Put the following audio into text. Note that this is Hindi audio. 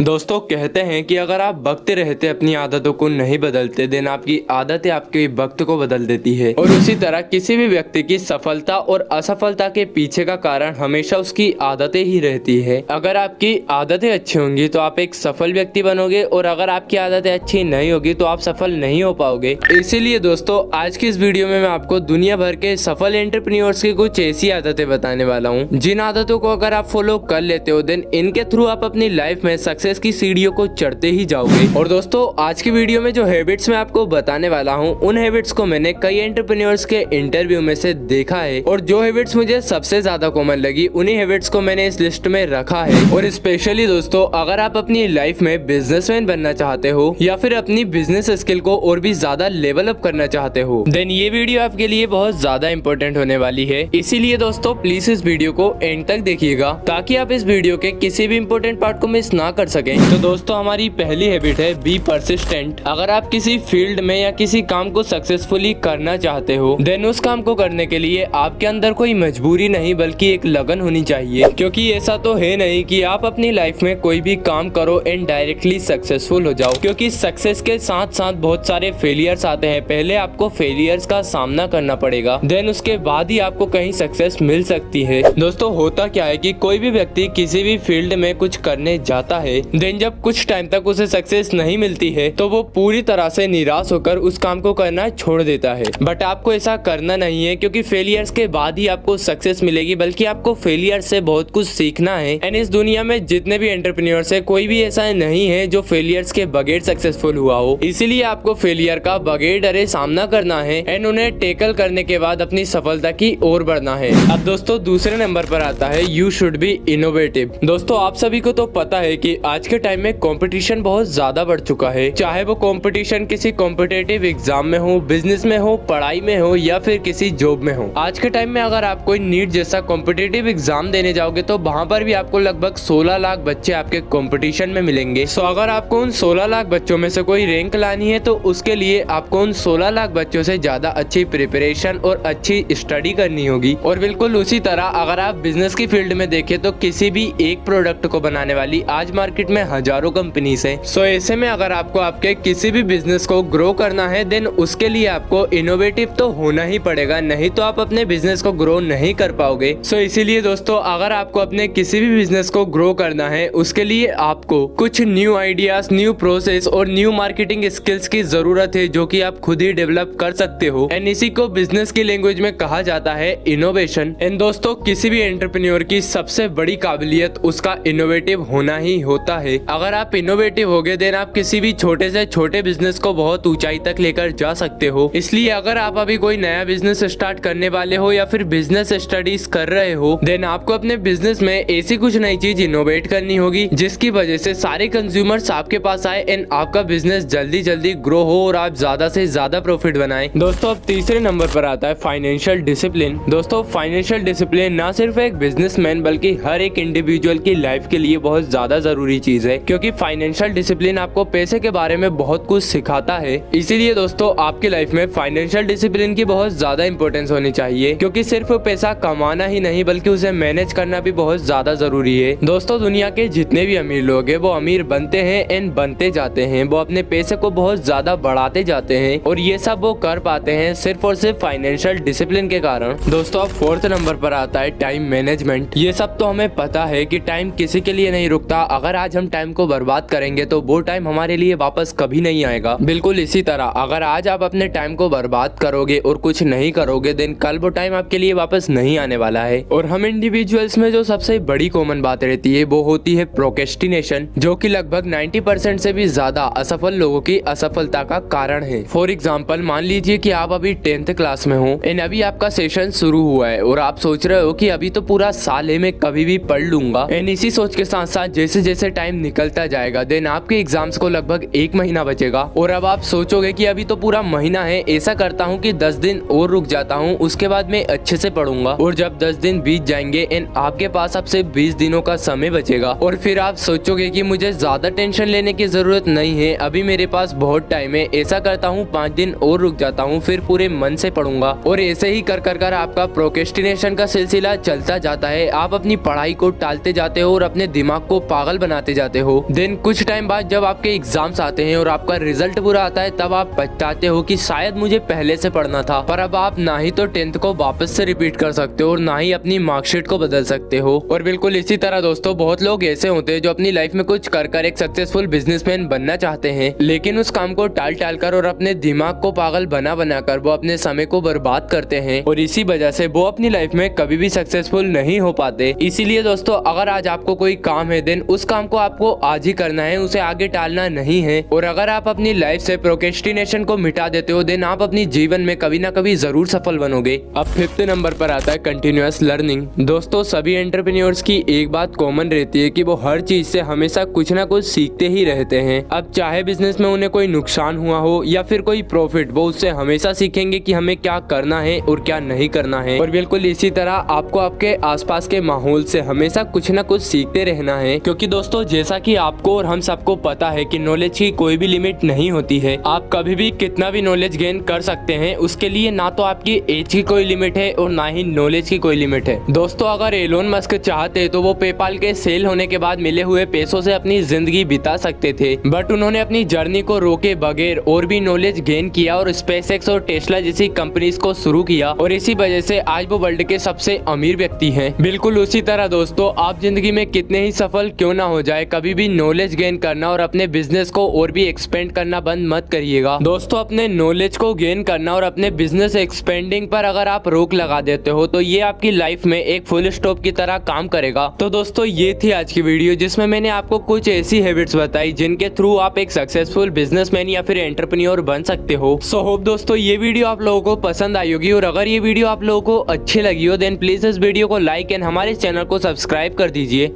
दोस्तों कहते हैं कि अगर आप वक्त रहते अपनी आदतों को नहीं बदलते देन आपकी आदतें आपके वक्त को बदल देती है। और उसी तरह किसी भी व्यक्ति की सफलता और असफलता के पीछे का कारण हमेशा उसकी आदतें ही रहती है। अगर आपकी आदतें अच्छी होंगी तो आप एक सफल व्यक्ति बनोगे और अगर आपकी आदतें अच्छी नहीं होगी तो आप सफल नहीं हो पाओगे। इसीलिए दोस्तों आज की इस वीडियो में मैं आपको दुनिया भर के सफल एंटरप्रेन्योर्स की कुछ ऐसी आदतें बताने वाला हूँ जिन आदतों को अगर आप फॉलो कर लेते हो देन इनके थ्रू आप अपनी लाइफ में सक्सेस की सीढ़ियों को चढ़ते ही जाओगे। और दोस्तों आज की वीडियो में जो हैबिट्स मैं आपको बताने वाला हूँ उन हैबिट्स को मैंने कई एंटरप्रेन्योर्स के इंटरव्यू में से देखा है और जो हैबिट्स मुझे सबसे ज्यादा कॉमन लगी उन्हीं हैबिट्स को मैंने इस लिस्ट में रखा है। और स्पेशली दोस्तों अगर आप अपनी लाइफ में बिजनेसमैन बनना चाहते हो या फिर अपनी बिजनेस स्किल को और भी ज्यादा लेवल अप करना चाहते हो देन ये वीडियो आपके लिए बहुत ज्यादा इंपॉर्टेंट होने वाली है। इसीलिए दोस्तों प्लीज इस वीडियो को एंड तक देखिएगा ताकि आप इस वीडियो के किसी भी इंपॉर्टेंट पार्ट को मिस ना कर सकें। तो दोस्तों हमारी पहली हैबिट है बी परसिस्टेंट। अगर आप किसी फील्ड में या किसी काम को सक्सेसफुली करना चाहते हो देन उस काम को करने के लिए आपके अंदर कोई मजबूरी नहीं बल्कि एक लगन होनी चाहिए। क्योंकि ऐसा तो है नहीं कि आप अपनी लाइफ में कोई भी काम करो एंड डायरेक्टली सक्सेसफुल हो जाओ, क्योंकि सक्सेस के साथ साथ बहुत सारे फेलियर्स आते हैं। पहले आपको फेलियर्स का सामना करना पड़ेगा देन उसके बाद ही आपको कहीं सक्सेस मिल सकती है। दोस्तों होता क्या है कि कोई भी व्यक्ति किसी भी फील्ड में कुछ करने जाता है देन जब कुछ टाइम तक उसे सक्सेस नहीं मिलती है तो वो पूरी तरह से निराश होकर उस काम को करना छोड़ देता है। बट आपको ऐसा करना नहीं है क्योंकि फेलियर्स के बाद ही आपको सक्सेस मिलेगी, बल्कि आपको फेलियर से बहुत कुछ सीखना है। एंड इस दुनिया में जितने भी एंटरप्रेन्योर्स है कोई भी ऐसा नहीं है जो फेलियर्स के बगैर सक्सेसफुल हुआ हो। इसीलिए आपको फेलियर का बगैर डरे सामना करना है एंड उन्हें टेकल करने के बाद अपनी सफलता की ओर बढ़ना है। अब दोस्तों दूसरे नंबर पर आता है यू शुड बी इनोवेटिव। दोस्तों आप सभी को तो पता है कि आज के टाइम में कंपटीशन बहुत ज्यादा बढ़ चुका है, चाहे वो कंपटीशन किसी कॉम्पिटिटिव एग्जाम में हो, बिजनेस में हो, पढ़ाई में हो या फिर किसी जॉब में हो। आज के टाइम में अगर आप कोई नीट जैसा कॉम्पिटिटिव एग्जाम देने जाओगे तो वहाँ पर भी आपको लगभग 16 लाख बच्चे आपके कंपटीशन में मिलेंगे। सो अगर आपको उन 16 लाख बच्चों में से कोई रैंक लानी है तो उसके लिए आपको उन 16 लाख बच्चों से ज्यादा अच्छी प्रिपरेशन और अच्छी स्टडी करनी होगी। और बिल्कुल उसी तरह अगर आप बिजनेस की फील्ड में देखें तो किसी भी एक प्रोडक्ट को बनाने वाली आज मार्केट में हजारों कंपनीज है। सो ऐसे में अगर आपको आपके किसी भी बिजनेस को ग्रो करना है देन उसके लिए आपको इनोवेटिव तो होना ही पड़ेगा, नहीं तो आप अपने बिजनेस को ग्रो नहीं कर पाओगे। सो इसीलिए दोस्तों अगर आपको अपने किसी भी बिजनेस को ग्रो करना है उसके लिए आपको कुछ न्यू आइडियाज, न्यू प्रोसेस और न्यू मार्केटिंग स्किल्स की जरूरत है जो कि आप खुद ही डेवलप कर सकते हो। एंड इसी को बिजनेस की लैंग्वेज में कहा जाता है इनोवेशन। एंड दोस्तों किसी भी एंटरप्रेन्योर की सबसे बड़ी काबिलियत उसका इनोवेटिव होना ही होता है। अगर आप इनोवेटिव होगे देन आप किसी भी छोटे से छोटे बिजनेस को बहुत ऊंचाई तक लेकर जा सकते हो। इसलिए अगर आप अभी कोई नया बिजनेस स्टार्ट करने वाले हो या फिर बिजनेस स्टडीज कर रहे हो देन आपको अपने बिजनेस में ऐसी कुछ नई चीज इनोवेट करनी होगी जिसकी वजह से सारे कंज्यूमर्स आपके पास आए एंड आपका बिजनेस जल्दी जल्दी ग्रो हो और आप ज्यादा से ज्यादा प्रॉफिट बनाएं। दोस्तों अब तीसरे नंबर पर आता है फाइनेंशियल डिसिप्लिन। दोस्तों फाइनेंशियल डिसिप्लिन ना सिर्फ एक बिजनेसमैन बल्कि हर एक इंडिविजुअल की लाइफ के लिए बहुत ज्यादा जरूरी चीज है, क्योंकि फाइनेंशियल डिसिप्लिन आपको पैसे के बारे में बहुत कुछ सिखाता है। इसीलिए दोस्तों आपकी लाइफ में फाइनेंशियल डिसिप्लिन की बहुत ज्यादा इंपॉर्टेंस होनी चाहिए, क्योंकि सिर्फ पैसा कमाना ही नहीं बल्कि उसे मैनेज करना भी बहुत ज्यादा जरूरी है। दोस्तों दुनिया के जितने भी अमीर लोग हैं वो अमीर बनते हैं एंड बनते जाते हैं, वो अपने पैसे को बहुत ज्यादा बढ़ाते जाते हैं और ये सब वो कर पाते हैं सिर्फ और सिर्फ फाइनेंशियल डिसिप्लिन के कारण। दोस्तों अब फोर्थ नंबर पर आता है टाइम मैनेजमेंट। ये सब तो हमें पता है कि टाइम किसी के लिए नहीं रुकता। अगर आज हम टाइम को बर्बाद करेंगे तो वो टाइम हमारे लिए वापस कभी नहीं आएगा। बिल्कुल इसी तरह अगर आज आप अपने टाइम को बर्बाद करोगे और कुछ नहीं करोगे देन कल वो टाइम आपके लिए वापस नहीं आने वाला है। और हम इंडिविजुअल्स में जो सबसे बड़ी कॉमन बात रहती है वो होती है प्रोक्रेस्टिनेशन, जो कि लगभग 90% से भी ज्यादा असफल लोगों की असफलता का कारण है। फॉर एग्जाम्पल मान लीजिए कि आप अभी 10th क्लास में हो एंड अभी आपका सेशन शुरू हुआ है और आप सोच रहे हो कि अभी तो पूरा साल है, मैं कभी भी पढ़ लूंगा। एंड इसी सोच के साथ साथ जैसे जैसे टाइम निकलता जाएगा देन आपके एग्जाम्स को लगभग 1 महीना बचेगा और अब आप सोचोगे कि अभी तो पूरा महीना है, ऐसा करता हूँ कि 10 दिन और रुक जाता हूँ, उसके बाद मैं अच्छे से पढ़ूंगा। और जब 10 दिन बीत जाएंगे एंड आपके पास अब से 20 दिनों का समय बचेगा और फिर आप सोचोगे कि मुझे ज्यादा टेंशन लेने की जरूरत नहीं है, अभी मेरे पास बहुत टाइम है, ऐसा करता हूँ 5 दिन और रुक जाता हूँ, फिर पूरे मन से पढ़ूंगा। और ऐसे ही कर कर कर आपका प्रोक्रेस्टिनेशन का सिलसिला चलता जाता है। आप अपनी पढ़ाई को टालते जाते हो और अपने दिमाग को पागल बनाते आते जाते हो। देन कुछ टाइम बाद जब आपके एग्जाम्स आते हैं और आपका रिजल्ट बुरा आता है, तब आप पछताते हो कि शायद मुझे पहले से पढ़ना था। पर अब आप ना ही तो 10th को वापस से रिपीट कर सकते हो और ना ही अपनी मार्कशीट को बदल सकते हो। और बिल्कुल इसी तरह दोस्तों बहुत लोग ऐसे होते हैं जो अपनी लाइफ में कुछ कर एक सक्सेसफुल बिजनेसमैन बनना चाहते हैं, लेकिन उस काम को टाल टाल कर और अपने दिमाग को पागल बना बना कर वो अपने समय को बर्बाद करते हैं और इसी वजह से वो अपनी लाइफ में कभी भी सक्सेसफुल नहीं हो पाते। इसीलिए दोस्तों अगर आज आपको कोई काम है, देन उस काम को आपको आज ही करना है, उसे आगे टालना नहीं है। और अगर आप अपनी लाइफ से प्रोक्रेस्टिनेशन को मिटा देते हो, देन आप अपनी जीवन में कभी ना कभी जरूर सफल बनोगे। अब 5th नंबर पर आता है कंटिन्यूअस लर्निंग। दोस्तों सभी एंटरप्रेन्योर्स की एक बात कॉमन रहती है कि वो हर चीज से हमेशा कुछ ना कुछ सीखते ही रहते हैं। अब चाहे बिजनेस में उन्हें कोई नुकसान हुआ हो या फिर कोई प्रॉफिट, वो उससे हमेशा सीखेंगे कि हमें क्या करना है और क्या नहीं करना है। और बिल्कुल इसी तरह आपको आपके आसपास के माहौल से हमेशा कुछ ना कुछ सीखते रहना है, क्योंकि दोस्तों जैसा कि आपको और हम सबको पता है कि नॉलेज की कोई भी लिमिट नहीं होती है। आप कभी भी कितना भी नॉलेज गेन कर सकते हैं, उसके लिए ना तो आपकी एज की कोई लिमिट है और ना ही नॉलेज की कोई लिमिट है। दोस्तों अगर एलोन मस्क चाहते तो वो पेपाल के सेल होने के बाद मिले हुए पैसों से अपनी जिंदगी बिता सकते थे, बट उन्होंने अपनी जर्नी को रोके बगैर और भी नॉलेज गेन किया और स्पेसएक्स और टेस्ला जैसी कंपनीज को शुरू किया और इसी वजह से आज वो वर्ल्ड के सबसे अमीर व्यक्ति हैं। बिल्कुल उसी तरह दोस्तों आप जिंदगी में कितने ही सफल क्यों ना हो जाए, कभी भी नॉलेज गेन करना और अपने बिजनेस को और भी एक्सपेंड करना बंद मत करिएगा। दोस्तों अपने नॉलेज को गेन करना और अपने बिजनेस एक्सपेंडिंग पर अगर आप रोक लगा देते हो तो ये आपकी लाइफ में एक फुल स्टॉप की तरह काम करेगा। तो दोस्तों ये थी आज की वीडियो जिसमें मैंने आपको कुछ ऐसी हैबिट्स बताई जिनके थ्रू आप एक सक्सेसफुल बिजनेसमैन या फिर एंटरप्रेन्योर बन सकते हो। सो होप दोस्तों ये वीडियो आप लोगों को पसंद आई होगी, और अगर ये वीडियो आप लोगों को अच्छी लगी हो देन प्लीज इस वीडियो को लाइक एंड हमारे चैनल को सब्सक्राइब कर दीजिए।